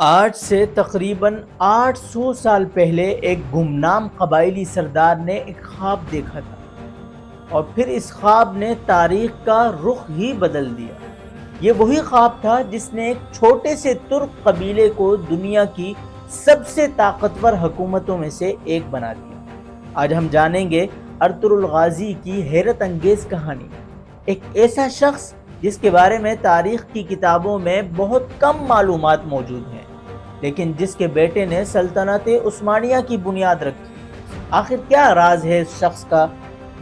آج سے تقریباً 800 سال پہلے ایک گمنام قبائلی سردار نے ایک خواب دیکھا تھا اور پھر اس خواب نے تاریخ کا رخ ہی بدل دیا۔ یہ وہی خواب تھا جس نے ایک چھوٹے سے ترک قبیلے کو دنیا کی سب سے طاقتور حکومتوں میں سے ایک بنا دیا۔ آج ہم جانیں گے ارطغرل غازی کی حیرت انگیز کہانی، ایک ایسا شخص جس کے بارے میں تاریخ کی کتابوں میں بہت کم معلومات موجود ہیں، لیکن جس کے بیٹے نے سلطنت عثمانیہ کی بنیاد رکھی۔ آخر کیا راز ہے اس شخص کا؟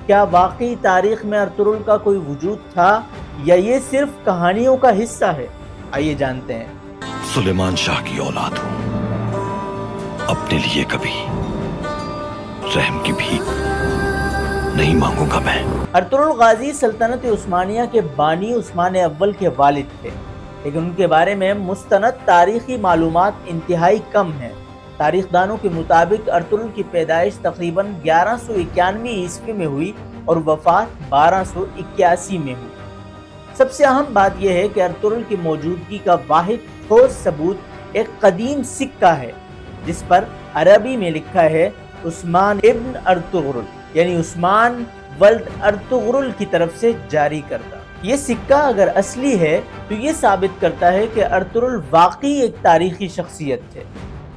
کیا واقعی تاریخ میں ارطغرل کا کوئی وجود تھا یا یہ صرف کہانیوں کا حصہ ہے؟ آئیے جانتے ہیں۔ سلیمان شاہ کی اولاد ہوں، اپنے لیے کبھی رحم کی بھیک نہیں مانگوں گا میں۔ ارطغرل غازی سلطنت عثمانیہ کے بانی عثمان اول کے والد تھے، لیکن ان کے بارے میں مستند تاریخی معلومات انتہائی کم ہیں۔ تاریخ دانوں کے مطابق ارطغرل کی پیدائش تقریباً 1191 عیسوی میں ہوئی اور وفات 1281 میں ہوئی۔ سب سے اہم بات یہ ہے کہ ارطغرل کی موجودگی کا واحد ٹھوس ثبوت ایک قدیم سکہ ہے جس پر عربی میں لکھا ہے عثمان ابن ارطغرل، یعنی عثمان ولد ارطغرل کی طرف سے جاری کردہ۔ یہ سکہ اگر اصلی ہے تو یہ ثابت کرتا ہے کہ ارطغرل واقعی ایک تاریخی شخصیت تھے۔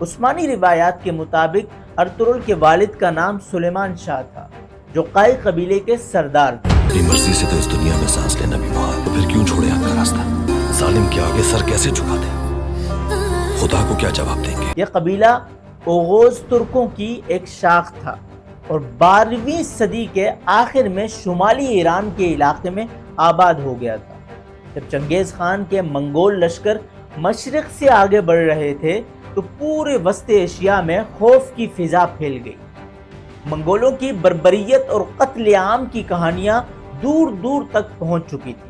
عثمانی روایات کے مطابق ارطغرل کے والد کا نام سلیمان شاہ تھا، جو قائی قبیلے کے سردار تھے۔ تیری مرضی سے تو اس دنیا میں سانس لینا بھی محال، تو پھر کیوں چھوڑے حق کا راستہ؟ ظالم کے آگے سر کیسے جھکا دے؟ خدا کو کیا جواب دیں گے؟ یہ قبیلہ اوغوز ترکوں کی ایک شاخ تھا اور 12ویں صدی کے آخر میں شمالی ایران کے علاقے میں آباد ہو گیا تھا۔ جب چنگیز خان کے منگول لشکر مشرق سے آگے بڑھ رہے تھے تو پورے وسط ایشیا میں خوف کی فضا پھیل گئی۔ منگولوں کی بربریت اور قتل عام کی کہانیاں دور دور تک پہنچ چکی تھی۔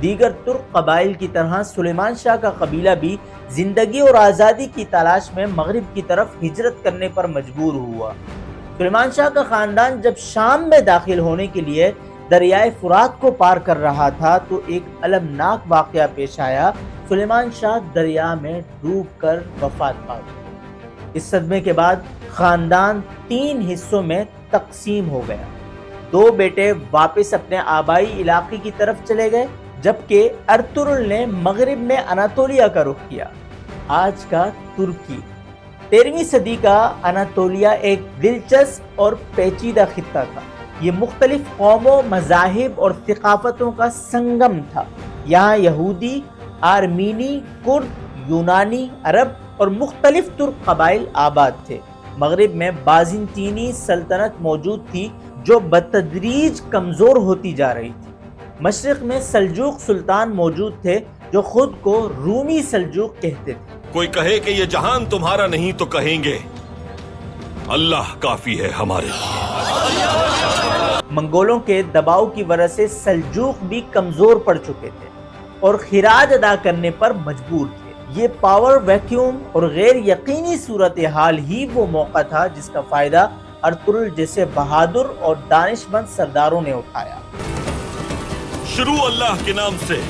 دیگر ترک قبائل کی طرح سلیمان شاہ کا قبیلہ بھی زندگی اور آزادی کی تلاش میں مغرب کی طرف ہجرت کرنے پر مجبور ہوا۔ سلیمان شاہ کا خاندان جب شام میں داخل ہونے کے لیے دریائے فرات کو پار کر رہا تھا تو ایک المناک واقعہ پیش آیا۔ سلیمان شاہ دریا میں ڈوب کر وفات پا گئے۔ اس صدمے کے بعد خاندان 3 حصوں میں تقسیم ہو گیا۔ 2 بیٹے واپس اپنے آبائی علاقے کی طرف چلے گئے، جبکہ ارطغرل نے مغرب میں اناطولیہ کا رخ کیا، آج کا ترکی۔ 13ویں صدی کا اناطولیہ ایک دلچسپ اور پیچیدہ خطہ تھا۔ یہ مختلف قوموں، مذاہب اور ثقافتوں کا سنگم تھا۔ یہاں یہودی، آرمینی، کرد، یونانی، عرب اور مختلف ترک قبائل آباد تھے۔ مغرب میں بازنطینی سلطنت موجود تھی جو بتدریج کمزور ہوتی جا رہی تھی۔ مشرق میں سلجوق سلطان موجود تھے جو خود کو رومی سلجوق کہتے تھے۔ کوئی کہے کہ یہ جہان تمہارا نہیں تو کہیں گے اللہ کافی ہے ہمارے لیے۔ منگولوں کے دباؤ کی وجہ سے سلجوق بھی کمزور پڑ چکے تھے اور خراج ادا کرنے پر مجبور تھے۔ یہ پاور ویکیوم اور غیر یقینی صورتحال ہی وہ موقع تھا جس کا فائدہ ارطغرل جیسے بہادر اور دانشمند سرداروں نے اٹھایا۔ شروع اللہ کے نام سے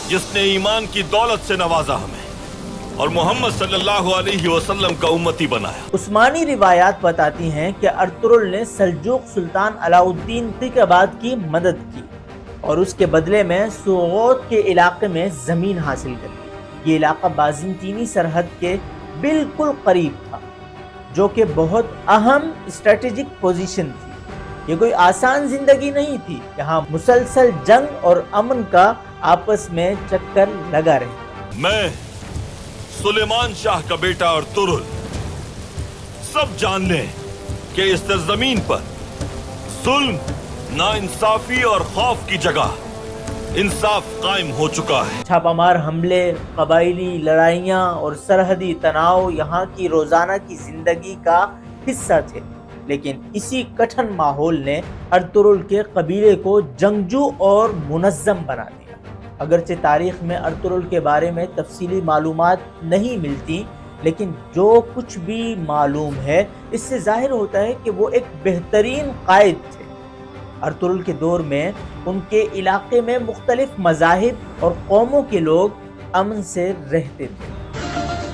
جس نے ایمان کی دولت سے نوازا ہمیں اور محمد صلی اللہ علیہ وسلم کا امتی بنایا۔ عثمانی روایات بتاتی ہیں کہ ارطغرل نے سلجوق سلطان علاء الدین قیقباد کی مدد کی اور اس کے بدلے میں سوغوت کے علاقے میں زمین حاصل کر لی۔ یہ علاقہ بازنطینی سرحد کے بالکل قریب تھا، جو کہ بہت اہم اسٹریٹجک پوزیشن تھی۔ یہ کوئی آسان زندگی نہیں تھی، یہاں مسلسل جنگ اور امن کا آپس میں چکر لگا رہے۔ میں سلیمان شاہ کا بیٹا ارطغرل سب جان لیں کہ اس سرزمین پر ظلم، ناانصافی اور خوف کی جگہ انصاف قائم ہو چکا ہے۔ چھاپا مار حملے، قبائلی لڑائیاں اور سرحدی تناؤ یہاں کی روزانہ کی زندگی کا حصہ تھے، لیکن اسی کٹھن ماحول نے ارطغرل کے قبیلے کو جنگجو اور منظم بنا دیا۔ اگرچہ تاریخ میں ارطغرل کے بارے میں تفصیلی معلومات نہیں ملتی، لیکن جو کچھ بھی معلوم ہے اس سے ظاہر ہوتا ہے کہ وہ ایک بہترین قائد تھے۔ ارطغرل کے دور میں ان کے علاقے میں مختلف مذاہب اور قوموں کے لوگ امن سے رہتے تھے۔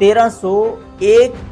1301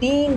3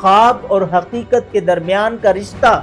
خواب اور حقیقت کے درمیان کا رشتہ۔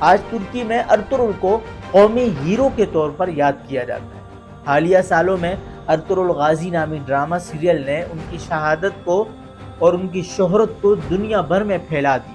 آج ترکی میں ارطغرل کو قومی ہیرو کے طور پر یاد کیا جاتا ہے۔ حالیہ سالوں میں ارطغرل غازی نامی ڈرامہ سیریل نے ان کی شہادت کو اور ان کی شہرت کو دنیا بھر میں پھیلا دی۔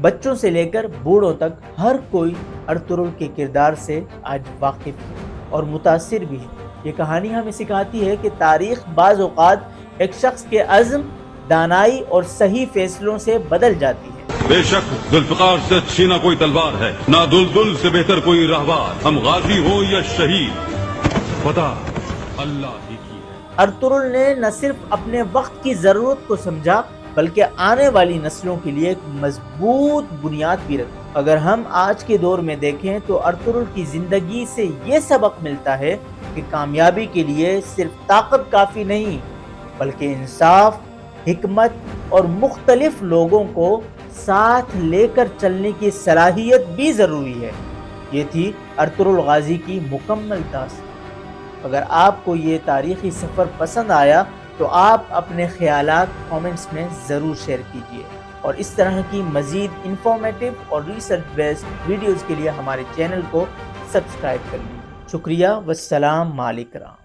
بچوں سے لے کر بوڑھوں تک ہر کوئی ارطغرل کے کردار سے آج واقف ہے اور متاثر بھی ہے۔ یہ کہانی ہمیں سکھاتی ہے کہ تاریخ بعض اوقات ایک شخص کے عزم، دانائی اور صحیح فیصلوں سے بدل جاتی ہے۔ بے شک ذوالفقار سے اچھی نہ کوئی تلوار ہے، نہ دلدل سے بہتر کوئی راہبار۔ ہم غازی ہوں یا شہید، فتح اللہ ہی کی ہے۔ ارطغرل نے نہ صرف اپنے وقت کی ضرورت کو سمجھا بلکہ آنے والی نسلوں کے لیے ایک مضبوط بنیاد بھی رکھی۔ اگر ہم آج کے دور میں دیکھیں تو ارطغرل کی زندگی سے یہ سبق ملتا ہے کہ کامیابی کے لیے صرف طاقت کافی نہیں بلکہ انصاف، حکمت اور مختلف لوگوں کو ساتھ لے کر چلنے کی صلاحیت بھی ضروری ہے۔ یہ تھی ارطغرل غازی کی مکمل داستان۔ اگر آپ کو یہ تاریخی سفر پسند آیا تو آپ اپنے خیالات کامنٹس میں ضرور شیئر کیجیے اور اس طرح کی مزید انفارمیٹیو اور ریسرچ بیسڈ ویڈیوز کے لیے ہمارے چینل کو سبسکرائب کر لیجیے۔ شکریہ، والسلام علیکم۔